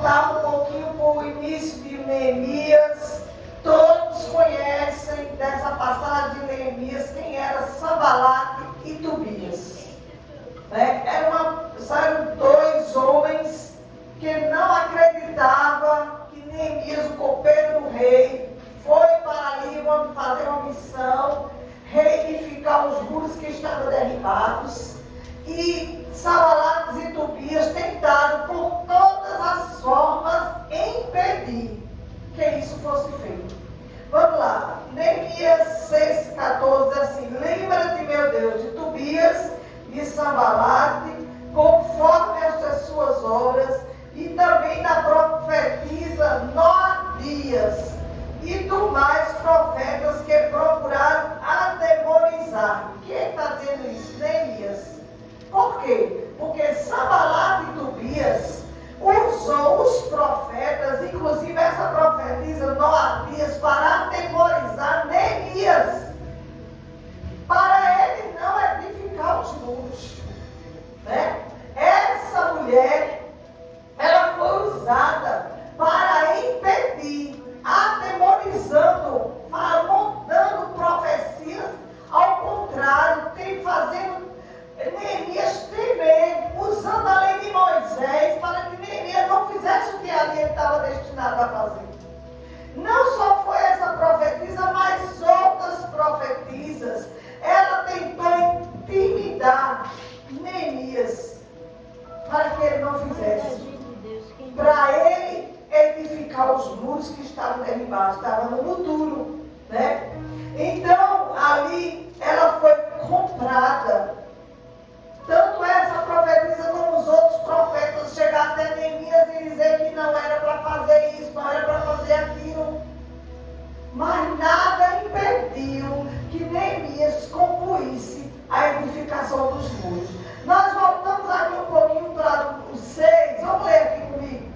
voltar um pouquinho para o início de Neemias, todos conhecem dessa passagem de Neemias quem era Sanbalate e Tobias. Eram dois homens que não acreditavam que Neemias, o copeiro do rei, foi para ali fazer uma missão, reedificar os muros que estavam derribados. E Sanbalate e Tobias tentaram por todas as formas impedir que isso fosse feito. Vamos lá, Neemias 6,14 diz assim: lembra-te, meu Deus, de Tobias e Sanbalate, conforme estas suas obras, e também da profetisa Noadias, e do mais profetas que procuraram atemorizar. Quem está dizendo isso? Neemias. Por quê? Porque Sanbalate e Tobias usou os profetas, inclusive essa profetisa Noadias, para atemorizar Neemias, para ele não edificar os muros. Essa mulher, ela foi usada para impedir, atemorizando, montando profecias, ao contrário, fazendo Neemias temer, usando a lei de Moisés, para que Neemias não fizesse o que ali ele estava destinado a fazer. Não só foi essa profetisa, mas outras profetisas. Ela tentou intimidar Neemias para que ele não fizesse. Para ele edificar os muros que estavam derribados, estavam no futuro, né? Então, ali, ela foi comprada. Tanto essa profetisa como os outros profetas chegaram até Neemias e dizer que não era para fazer isso, não era para fazer aquilo. Mas nada impediu que Neemias concluísse a edificação dos muros. Nós voltamos aqui um pouquinho para o 6, vamos ler aqui comigo.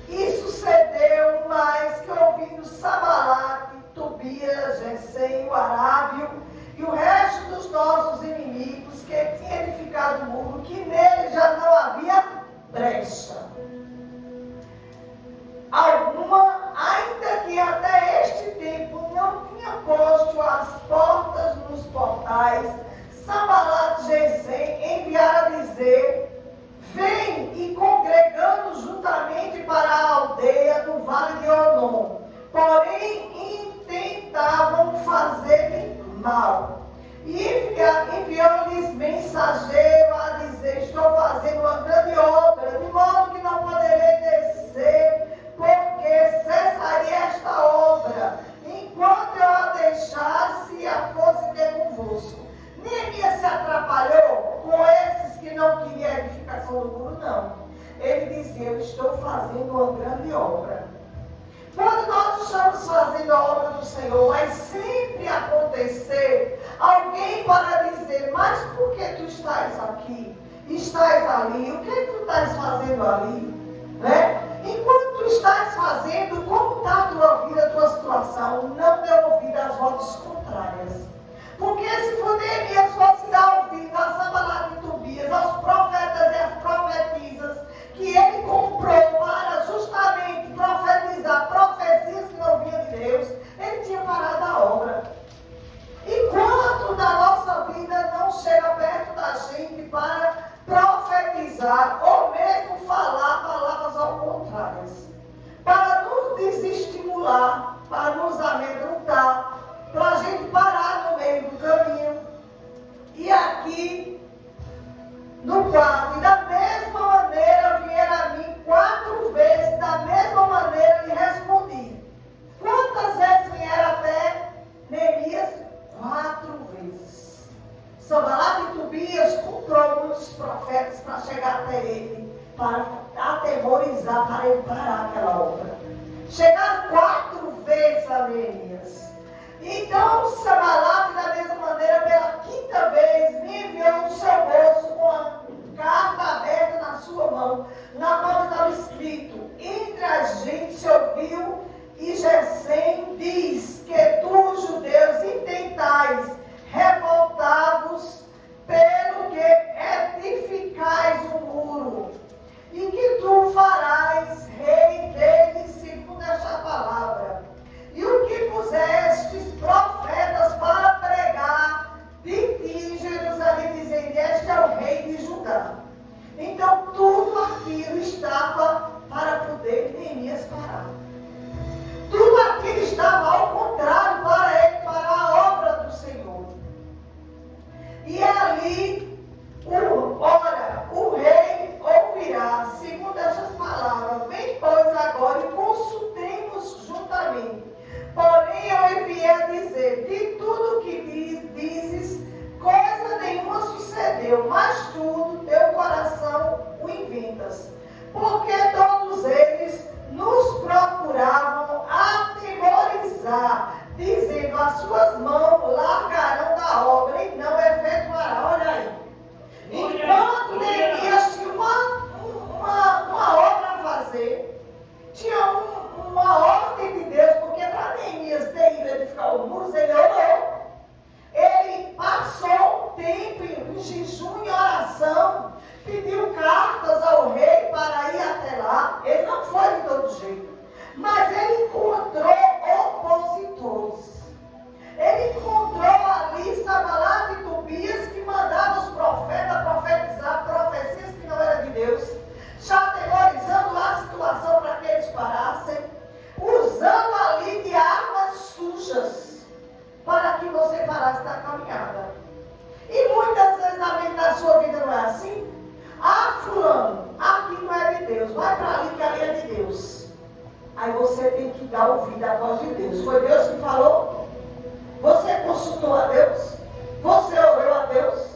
E sucedeu mais que ouvindo Sanbalate, Tobias, Gesem, o Arábio e o resto dos nossos inimigos que tinha edificado o muro, que nele já não havia brecha alguma, ainda que até este tempo não tinha posto as portas nos portais. Sanbalate e Gesem enviaram a dizer: vem, e congregando juntamente para a aldeia do vale de Onom, porém intentavam fazer mal. E enviou-lhes mensageiro a dizer: estou fazendo uma grande obra, de modo que não poderei descer, porque cessaria esta obra, enquanto eu a deixasse e a fosse ter convosco. Neemias se atrapalhou com esses que não queriam a edificação do muro, não. Ele dizia: eu estou fazendo uma grande obra. Quando nós estamos fazendo a obra do Senhor, vai sempre acontecer alguém para dizer: mas por que tu estás aqui? Estás ali? O que tu estás fazendo ali? Enquanto tu estás fazendo, como está a tua vida, a tua situação? Não dê ouvido às vozes contrárias. Porque se for Neemias fosse dar ouvido a Sanbalate e Tobias, aos profetas e às profetisas, que ele comprou para justamente profetizar profecias que não vinham de Deus, ele tinha parado a obra. Enquanto na nossa vida não chega perto da gente para profetizar, ou mesmo falar palavras ao contrário, para nos desestimular, para nos amedrontar, para a gente parar no meio do caminho. E aqui no 4, e da mesma maneira vieram a mim 4 vezes, da mesma maneira lhe respondi. Quantas vezes vieram até Neemias? 4 vezes. Sanbalate e Tobias comprou muitos profetas para chegar até ele, para atemorizar, para ele parar aquela obra. Chegaram 4 vezes a Neemias. Então Sanbalate, da mesma maneira, pela 5ª vez, me enviou no seu bolso com a carta aberta na sua mão, na qual estava escrito: entre as gentes se ouviu, e Gesem diz que tu, judeus, intentais revoltar-vos pelo que edificais o muro, e que tu farás Neemias parar. Tudo aquilo estava ao contrário para ele, para a obra do Senhor. E ali, o rei ouvirá, segundo estas palavras: vem, pois, agora e consultemos juntamente. Porém, eu enviei a dizer: de tudo que dizes, coisa nenhuma sucedeu, mas tudo, teu coração o inventas. Porque todos eles nos procuravam atemorizar, dizendo: as suas mãos largarão da obra e não efetuará. Olha aí. Enquanto Neemias tinha uma obra a fazer, tinha uma ordem de Deus, porque para Neemias ter ido edificar os muros, ele orou. Ele passou um tempo em jejum e oração, pediu cartas ao rei para ir até lá. Ele não foi de todo jeito, mas ele encontrou opositores. Ele encontrou ali Sanbalat e Tobias, que mandavam os profetas profetizar profecias que não eram de Deus, categorizando lá a situação para que eles parassem, usando ali de armas sujas para que você parasse da caminhada. E muitas vezes na sua vida não é assim? Ah, fulano, aqui não é de Deus, vai para ali que ali é de Deus. Aí você tem que dar ouvido à voz de Deus. Foi Deus que falou? Você consultou a Deus? Você orou a Deus?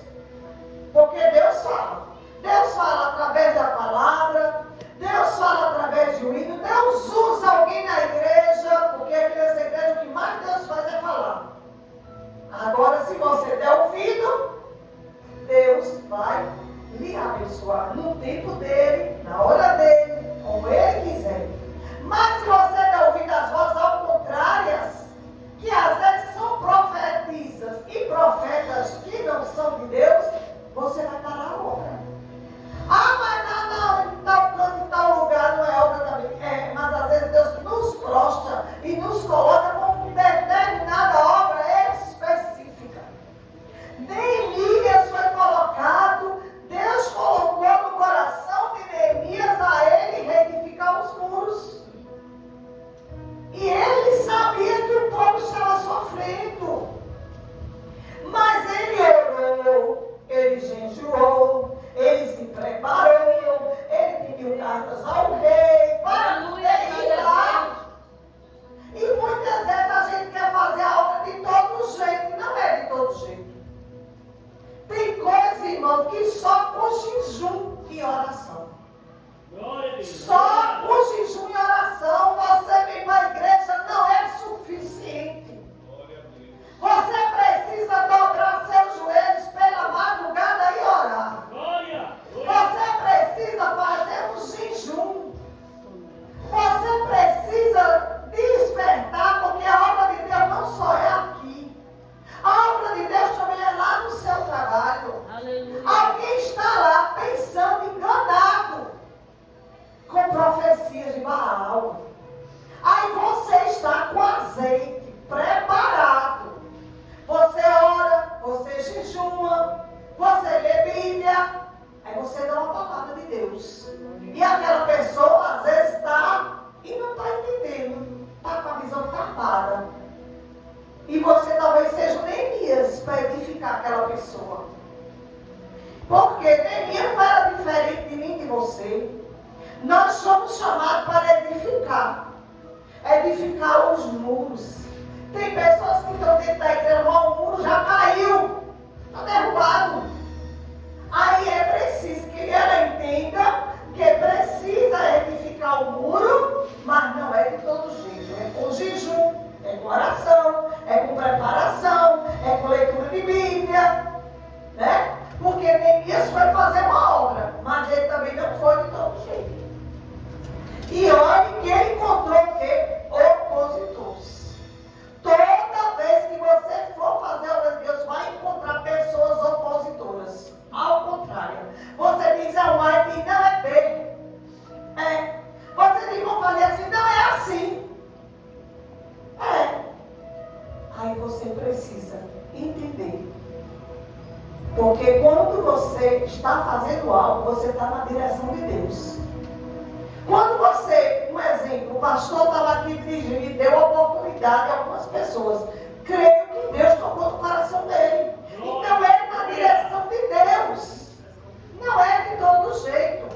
Porque Deus fala. Deus fala através da palavra, Deus fala através de um hino, Deus usa alguém na igreja, porque aqui nessa igreja o que mais Deus faz é falar. Agora, se você der ouvido, Deus vai lhe abençoar no tempo dele, na hora dele, como ele quiser. Mas se você der ouvido às vozes ao contrárias, que às vezes são profetisas e profetas que não são de Deus, você vai parar a obra. Ah, mas em tal canto, em tal lugar não é obra também. É, mas às vezes Deus nos prostra e nos coloca com determinada obra específica. Neemias foi colocado, Deus colocou no coração de Neemias a ele reedificar os muros. E ele sabia que o povo estava sofrendo. Mas ele orou, ele jejuou, ele se preparou, ele pediu cartas ao rei para poder ir lá. E muitas vezes a gente quer fazer a obra de todo jeito, e não é de todo jeito. Tem coisa, irmão, que só com jejum e oração. Só com jejum e oração você vem para a igreja não é suficiente. Você precisa dobrar seus joelhos pela madrugada e orar. Você precisa fazer um jejum. Você precisa despertar, porque a obra de Deus não só é aqui. A obra de Deus também é lá no seu trabalho. Aleluia. Alguém está lá pensando, enganado, com profecias de Baal. Aí você está com azeite preparado. Você ora, você jejuma, você lê Bíblia. Aí você dá uma palavra de Deus. E aquela pessoa às vezes está e não está entendendo. Está com a visão tapada. E você talvez seja o Neemias para edificar aquela pessoa. Porque Neemias não era diferente de mim e de você. Nós somos chamados para edificar. Edificar os muros. Tem pessoas que estão dentro da igreja, o muro já caiu. Está derrubado. Aí é preciso que ela entenda que precisa edificar o muro, mas não é de todo jeito. É com jejum, é com oração, é com preparação, é com leitura de Bíblia. Né? Porque Neemias foi fazer uma obra, mas ele também não foi de todo jeito. E olhe que ele encontrou o quê? Opositores. Toda vez que você for fazer a obra de Deus, vai encontrar pessoas opositoras. Ao contrário. Você diz A, não é B. É. Você diz, vamos fazer assim, não é assim. É. Aí você precisa entender. Porque quando você está fazendo algo, você está na direção de Deus. Quando você, um exemplo, pastor estava aqui dirigindo e deu oportunidade a algumas pessoas. Creio que Deus tocou no coração dele. Então é na direção de Deus. Não é de todo jeito.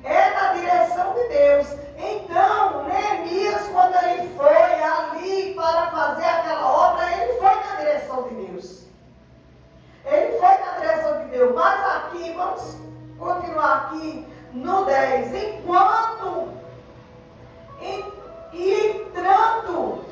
É na direção de Deus. Então, Neemias, quando ele foi ali para fazer aquela obra, ele foi na direção de Deus. Ele foi na direção de Deus. Mas aqui, vamos continuar aqui no 10. Enquanto entrando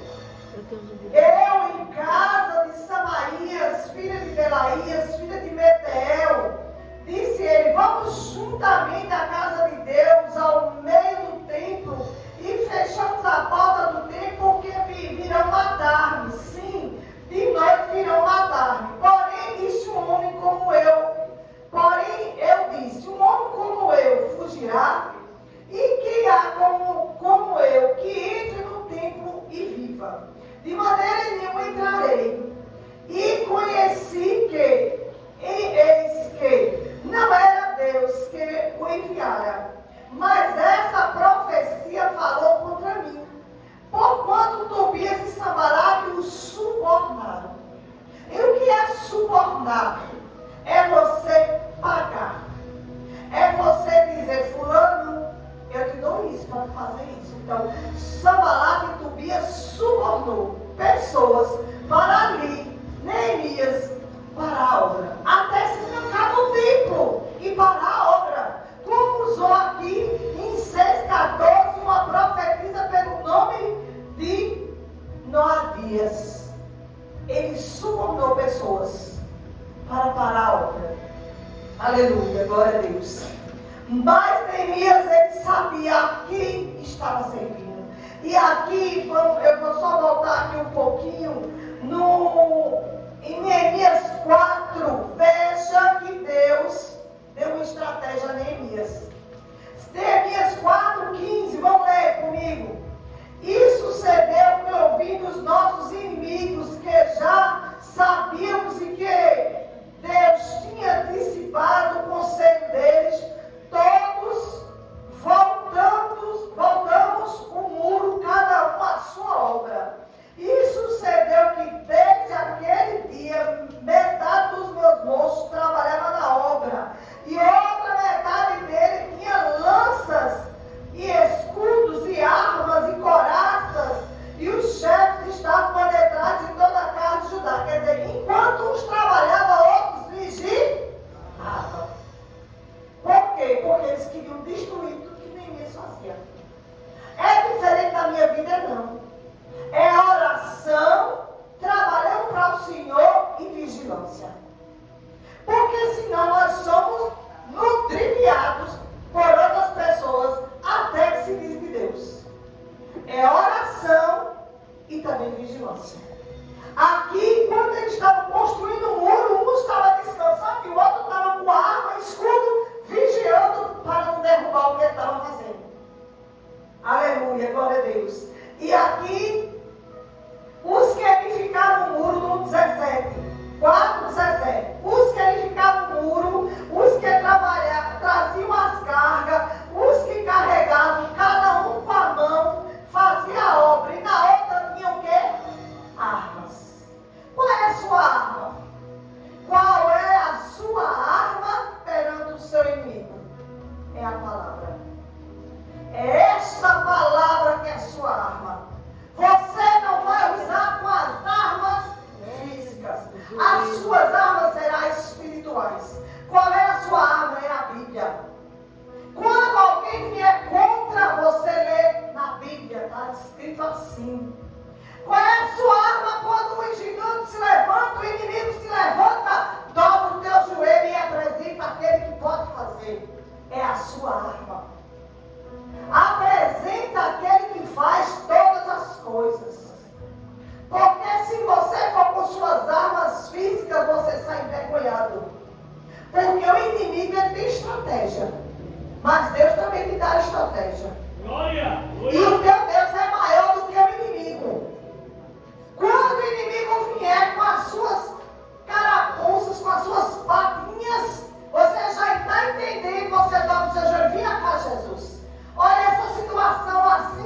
eu em casa de Samarias, filha de Delaías, filha de Meteel, disse ele: vamos juntamente à casa de Deus, ao meio do templo, e fechamos a porta do templo, porque virão matar-me. Sim, de noite virão matar-me. Porém, disse um homem como eu. Porém, eu disse: um homem como eu fugirá? E que há como eu que entre no templo e viva? De maneira nenhuma entrarei. E conheci que, eis que, não era Deus que o enviara, mas essa profecia falou contra mim, porquanto Tobias e Sanbalate o subornaram. E o que é subornar? É você pagar. É você dizer: fulano, eu te dou isso para fazer isso. Então, Sanbalate e Tobias subornou pessoas para ali, Neemias, para a obra, até se trancar no templo e para a obra. Como usou aqui em 6,14, uma profetisa pelo nome de Noadias. Ele subornou pessoas para parar a obra. Aleluia, glória a Deus. Mas Neemias, ele sabia a quem estava servindo. E aqui, eu vou só voltar aqui um pouquinho, em Neemias 4, veja que Deus deu uma estratégia a Neemias. Neemias 4,15, vamos ler comigo. E sucedeu que, ouvindo os nossos inimigos, que já sabíamos e que Deus tinha dissipado o conselho deles, todos voltamos o muro, cada um à sua obra. E sucedeu que desde aquele dia, metade dos meus moços trabalhava na obra, e outra metade dele tinha lanças e escudos e armas e coraças, e os chefes estavam por detrás de toda a casa de Judá. Quer dizer, enquanto uns trabalhavam, outros vigiavam. Por quê? Porque eles queriam destruir tudo que Neemias fazia. É diferente da minha vida, não. É oração, trabalhando para o Senhor e vigilância. Porque senão nós somos ludibriados por outras pessoas, até que se diz de Deus. É oração e também vigilância. Aqui, quando eles estavam construindo o muro, um estava descansando e o outro estava com a arma, escudo, vigiando para não derrubar o que ele estava fazendo. Aleluia, glória a Deus. E aqui, os que edificavam o muro no 17, 4:17, os que edificavam o muro, os que trabalhavam, traziam as cargas, os que carregavam, cada um com a mão, fazia a obra, e na outra tinha o quê? Armas. Qual é a sua arma? Qual é a sua arma perante o seu inimigo? É a palavra. É esta palavra que é a sua arma. Você não vai usar com as armas físicas. As suas armas serão espirituais. Qual é a sua arma? É a Bíblia. Quando alguém vier contra você, lê na Bíblia, está escrito assim. Qual é a sua arma quando o gigante se levanta, o inimigo se levanta? Dobra o teu joelho e apresenta aquele que pode fazer. É a sua arma. Apresenta aquele que faz todas as coisas. Porque se você for com suas armas físicas, você sai envergonhado. Porque o inimigo, ele tem estratégia. Mas Deus também te dá estratégia. Glória! E o teu Deus é maior do que o inimigo. Quando o inimigo vier com as suas carapuças, com as suas patinhas, você já está entendendo, você dobra o seu joelho. Vinha cá, Jesus. Olha essa situação assim.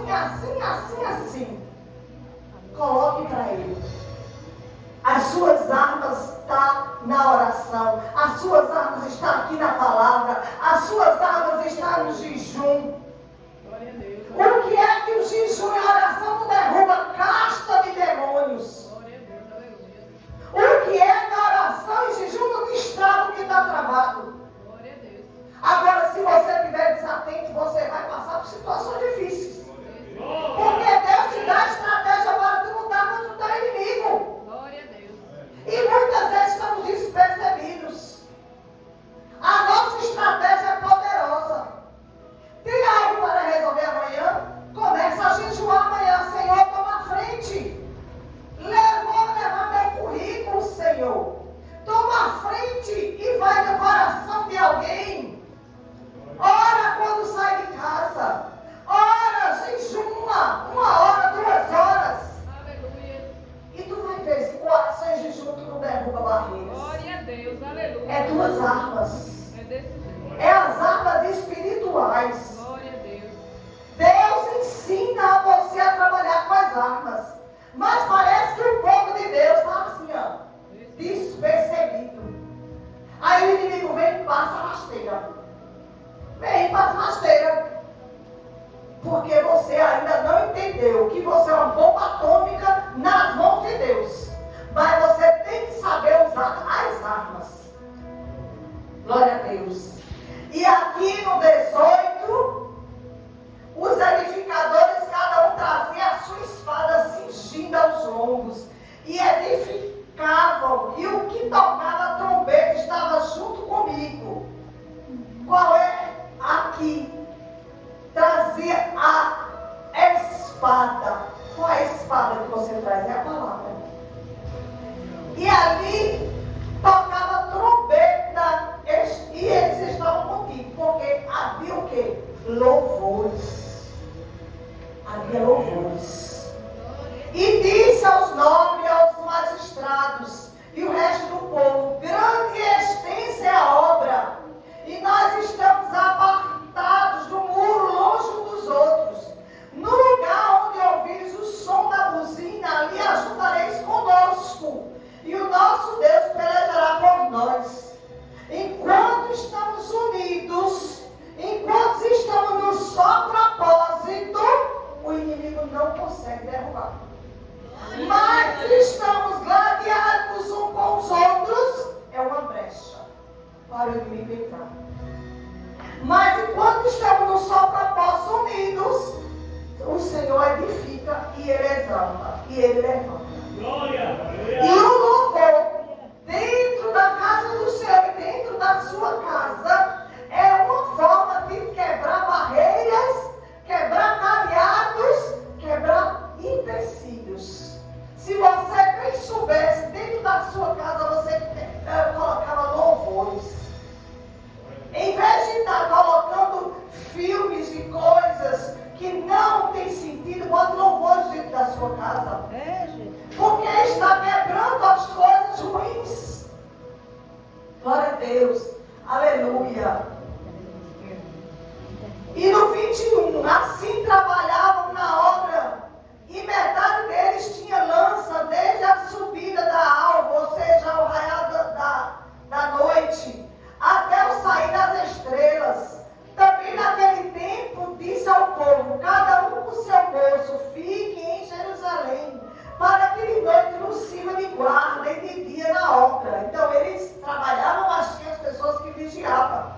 por situações difíceis. Porque Deus te dá estratégia para tu lutar contra o teu inimigo. Glória a Deus. E muitas vezes estamos despercebidos. A nossa estratégia é poderosa. Tem algo para resolver amanhã? Começa a jejuar amanhã. Senhor, toma a frente. Vou levar meu currículo, Senhor. Toma a frente e vai no coração de alguém. Ora quando sai de casa. Ora, jejuma. 1 hora, 2 horas. Aleluia. E tu vai ver se com oração e jejum tu não derruba barreiras. Glória a Deus. Aleluia. É tuas armas. É desse jeito. É as armas espirituais. Glória a Deus. Deus ensina você a trabalhar com as armas. Mas parece que o povo de Deus está assim, ó, despercebido. Aí o inimigo vem e passa a rasteira. Vem e passa a rasteira. Porque você ainda não entendeu que você é uma bomba atômica nas mãos de Deus. Mas você tem que saber usar as armas. Glória a Deus. E aqui no 18, os edificadores, cada um trazia a sua espada cingida aos lombos. E edificavam. E o que tocava a trombeta estava junto comigo. Qual é? Aqui. Trazia a espada. Qual é a espada que você traz? É a palavra. E ali tocava trombeta. E eles estavam contigo. Porque havia o quê? Louvores. Havia louvores. E disse aos nobres, aos magistrados e o resto do povo: grande e extensa é a obra, e nós estamos apartados do muro, longe uns dos outros. No lugar onde ouvires o som da buzina, ali ajuntareis conosco, e o nosso Deus pelejará por nós. Enquanto estamos unidos, enquanto estamos no só propósito, o inimigo não consegue derrubar. Mas se estamos gladiados uns com os outros, é uma brecha para o inimigo entrar. Mas enquanto estamos no só propósito unidos, o Senhor edifica e Ele exalta e Ele levanta. Glória, glória. E o louvor dentro da casa do Senhor e dentro da sua casa é uma forma de quebrar barreiras, quebrar cadeados, quebrar empecilhos. Se você bem soubesse, dentro da sua casa você colocava louvores. Em vez de estar colocando filmes e coisas que não tem sentido, bote louvores dentro da sua casa. Porque está quebrando as coisas ruins. Glória a Deus. Aleluia. E no 21, assim trabalhavam na obra, e metade deles tinha lança desde a subida da alva, ou seja, o raiar da noite, até o sair das estrelas. Também naquele tempo disse ao povo: cada um com seu bolso, fique em Jerusalém, para que de noite nos sirva de guarda e de dia na obra. Então eles trabalhavam, mas tinha as pessoas que vigiavam.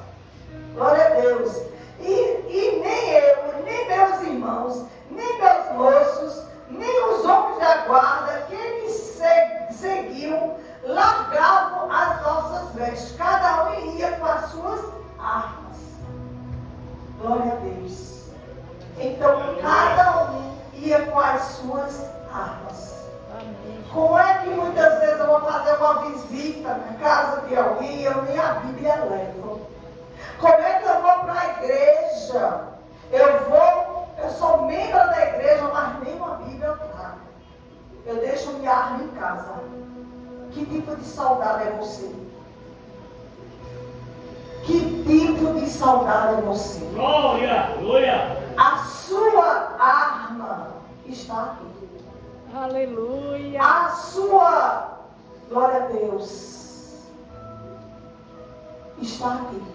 Glória a Deus. E nem eu, nem meus irmãos, nem meus moços, nem os homens da guarda que me seguiam, largavam as nossas vestes. Cada um ia com as suas armas. Glória a Deus. Então cada um ia com as suas armas. Como é que muitas vezes eu vou fazer uma visita na casa de alguém e eu nem a Bíblia levo? Como é que eu vou para a igreja? Eu sou membro da igreja, mas nem uma Bíblia eu trago. Eu deixo minha arma em casa. Que tipo de soldado é você? Que tipo de soldado é você? Glória, glória. A sua arma está aqui. Aleluia. A sua, glória a Deus, está aqui.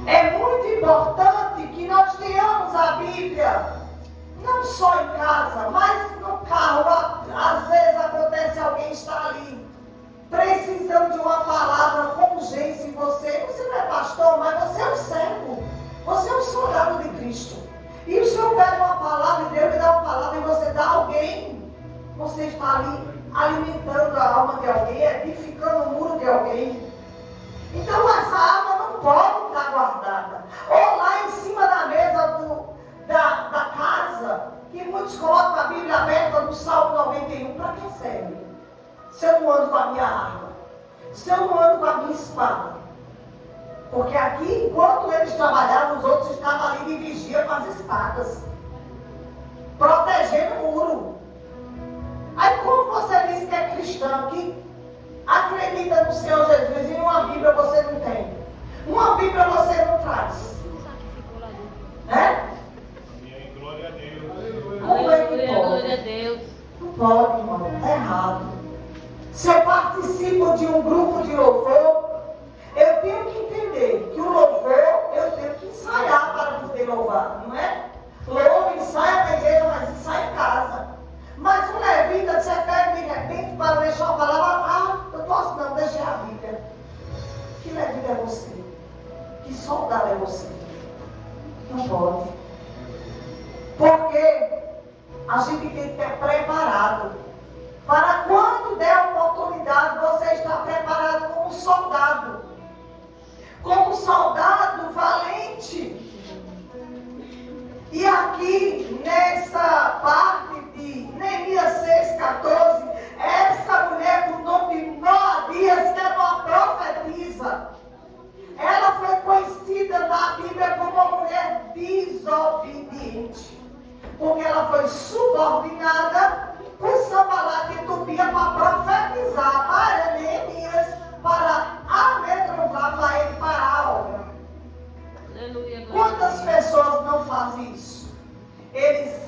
É muito importante que nós tenhamos a Bíblia, não só em casa, mas no carro. Às vezes acontece alguém estar ali, precisando de uma palavra com urgência em você. Você não é pastor, mas você é um servo. Você é um soldado de Cristo. E o Senhor pega uma palavra, Deus me dá uma palavra e você dá a alguém. Você está ali alimentando a alma de alguém, edificando o muro de alguém. Então essa alma não pode estar guardada. Ou lá em cima da mesa da casa, que muitos colocam a Bíblia aberta no Salmo 91, para que serve? Se eu não ando com a minha arma, se eu não ando com a minha espada. Porque aqui, enquanto eles trabalhavam, os outros estavam ali de vigia com as espadas, protegendo o muro. Aí como você diz que é cristão, que acredita no Senhor Jesus e uma Bíblia você não tem? Uma Bíblia você não traz? Né? Glória a Deus. Como é que Aleluia, glória a pode? Deus. Não pode, irmão. É errado. Se eu participo de um grupo de louvor, eu tenho que entender que o louvor eu tenho que ensaiar para poder louvar, não é? Louvo, ensaia na igreja, mas ensaia em casa. Mas um levita, você pega de repente para deixar uma palavra, eu posso não, deixei a Bíblia. Que levita é você? Que soldado é você? Não pode. Porque a gente tem que estar preparado. Para quando der a oportunidade, você está preparado como soldado. Como soldado valente. E aqui, nessa parte de Neemias 6,14, essa mulher com o nome de Noadias, que era uma profetisa, ela foi conhecida na Bíblia como uma mulher desobediente. Porque ela foi subordinada por Sanbalat e Tobia para profetizar para Neemias, para amedrontar para ele parar a obra. Aleluia, glória a Quantas Deus. pessoas não fazem isso? Eles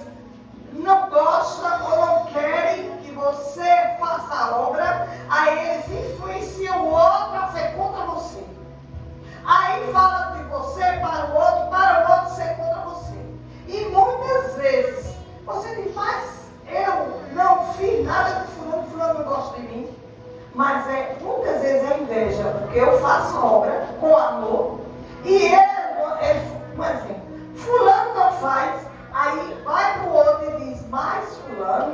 não gostam ou não querem que você faça a obra, aí eles influenciam o outro a ser contra você. Aí fala de você para o outro ser contra você. E muitas vezes você diz, mas eu não fiz nada de fulano não gosta de mim. Mas muitas vezes é inveja, porque eu faço a obra com amor e ele, por exemplo, fulano não faz, aí vai para o outro e diz, mas fulano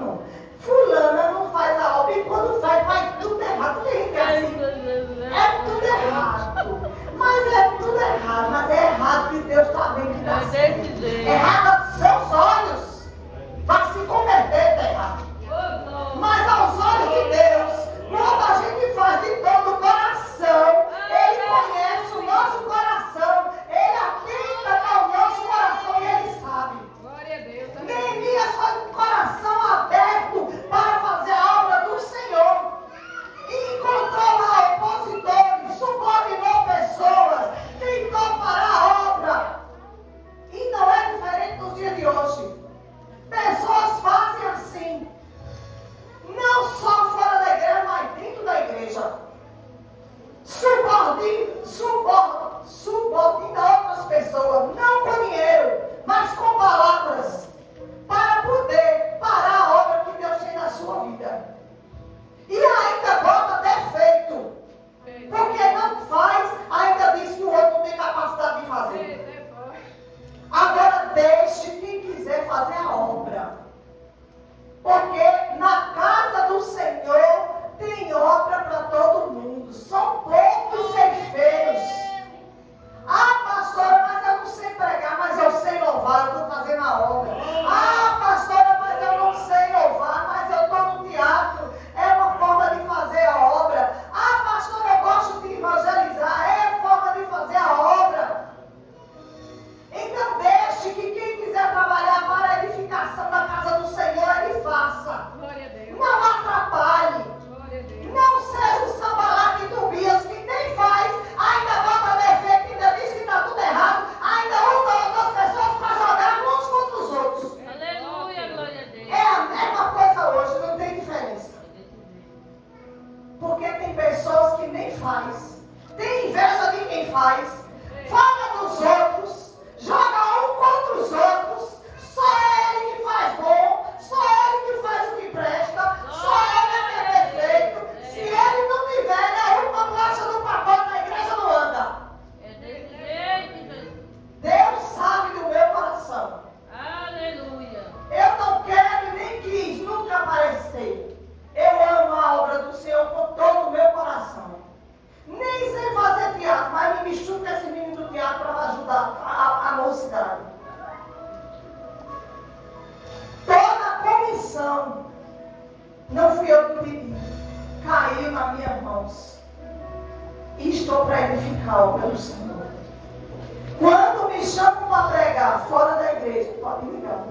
autorizado. Toda a comissão, não fui eu que pedi, caiu nas minhas mãos. E estou para edificar a obra do Senhor. Quando me chamam para pregar fora da igreja, pode ligar.